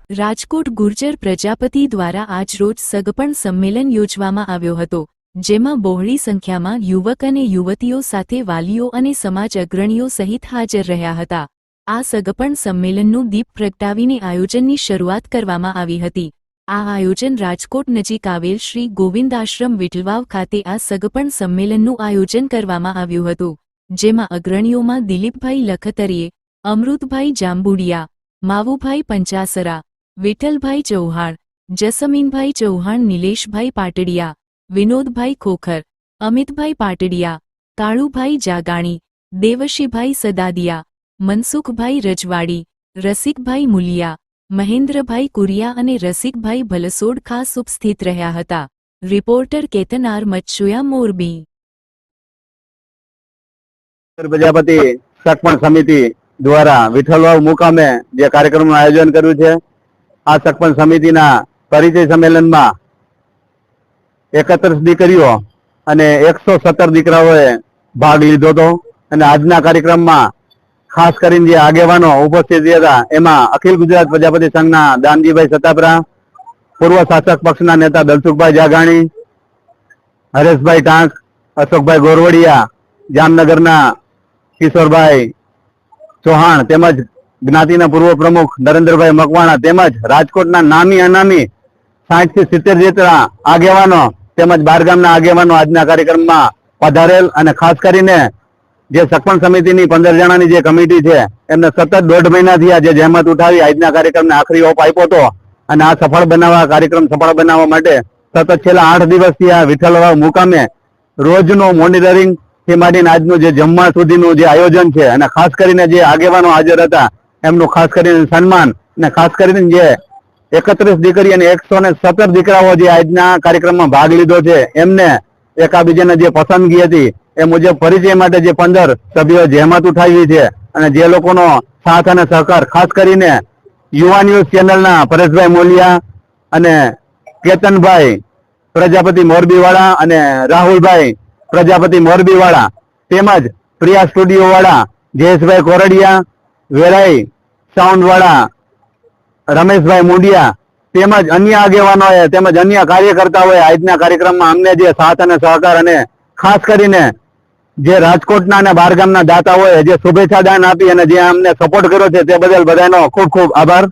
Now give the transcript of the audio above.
રાજકોટ ગુર્જર પ્રજાપતિ દ્વારા આજરોજ સગપણ સંમેલન યોજવામાં આવ્યો હતો, જેમાં બહોળી સંખ્યામાં યુવક અને યુવતીઓ સાથે વાલીઓ અને સમાજ અગ્રણીઓ સહિત હાજર રહ્યા હતા। આ સગપણ સંમેલનનું દીપ પ્રગટાવીને આયોજનની શરૂઆત કરવામાં આવી હતી। આ આયોજન રાજકોટ નજીક આવેલ શ્રી ગોવિંદ આશ્રમ વિઠલવાવ ખાતે આ સગપણ સંમેલનનું આયોજન કરવામાં આવ્યું હતું, જેમાં અગ્રણીઓમાં દિલીપભાઈ લખતરીએ, અમૃતભાઈ જાંબુડિયા, માવુભાઈ પંચાસરા, વિઠ્ઠલભાઈ ચૌહાણ, જસમીનભાઈ ચૌહાણ, નિલેશભાઈ પાટડિયા, વિનોદભાઈ ખોખર, અમિતભાઈ પાટડિયા, કાળુભાઈ જાગાણી, દેવશીભાઈ સદાદિયા, મનસુખભાઈ રજવાડી, રસિકભાઈ મુલિયા, મહેન્દ્રભાઈ કુરિયા અને રસિકભાઈ ભલસોડ ખાસ ઉપસ્થિત રહ્યા હતા। Reporter Ketan R Machhuya, Morbi. પ્રજાપતિ સગપણ સમિતિ દ્વારા વિઠ્ઠલવાવ મુકામે જે કાર્યક્રમનું આયોજન કર્યું છે, આ સગપણ સમિતિના પરિચય સંમેલનમાં 31 દીકરીઓ અને 117 દીકરાઓએ ભાગ લીધો હતો અને આજના કાર્યક્રમમાં ખાસ કરીને જે આગેવાનો ઉપસ્થિત હતા એમાં અખિલ ગુજરાત પ્રજાપતિ સંઘના દાનજીભાઈ સતાપરા, પૂર્વ શાસક પક્ષના નેતા દલસુખભાઈ જાગાણી, હરેશભાઈ ટાંક, અશોકભાઈ ગોરવડિયા, જામનગરના કિશોરભાઈ ચૌહાણ તેમજ જ્ઞાતિના પૂર્વ પ્રમુખ નરેન્દ્રભાઈ મકવાણા તેમજ રાજકોટના નામી અનામી 60 થી 70 જેટલા આગેવાનો તેમજ બારગામના આગેવાનો આજના કાર્યક્રમમાં પધારેલ અને ખાસ કરીને જે સગપણ સમિતિની 15 જણાની જે કમિટી છે એમને સતત 1.5 મહિનાથી આ જે જહેમત ઉઠાવી આજના કાર્યક્રમને આખરી ઓપ આપ્યો હતો અને આ કાર્યક્રમ સફળ બનાવવા માટે સતત છેલ્લા 8 દિવસથી આ વિઠ્ઠલવાવ મુકામે રોજનું મોનિટરિંગ થી માંડીને આજનું જે જમવા સુધીનું જે આયોજન છે અને ખાસ કરીને જે આગેવાનો હાજર હતા એમનું ખાસ કરીને સન્માન અને ખાસ કરીને જે 31 દીકરી અને 117 દીકરાઓ જે આજના કાર્યક્રમમાં ભાગ લીધો છે એમને એકાબીજાને જે પસંદગી હતી એ મુજબ પરિચય માટે જે 15 સભ્યોએ જહેમત ઉઠાવી છે અને જે લોકોનો સાથ અને સહકાર ખાસ કરીને યુવા ન્યૂઝ ચેનલના પરેશભાઈ મોલિયા અને કેતનભાઈ પ્રજાપતિ મોરબીવાળા અને રાહુલભાઈ પ્રજાપતિ મોરબીવાળા તેમજ પ્રિયા સ્ટુડિયો વાળા જયેશભાઈ કોરડિયા, વેરાઈ સાઉન્ડ વાળા રમેશભાઈ મુંડિયા તેમજ અન્ય આગેવાનોએ તેમજ અન્ય કાર્યકર્તાઓએ આજના કાર્યક્રમમાં અમને જે સાથ અને સહકાર અને ખાસ કરીને જે રાજકોટના અને બહારગામના દાતાઓએ જે શુભેચ્છા દાન આપી અને જે અમને સપોર્ટ કર્યો છે તે બદલ બધાનો ખૂબ ખૂબ આભાર।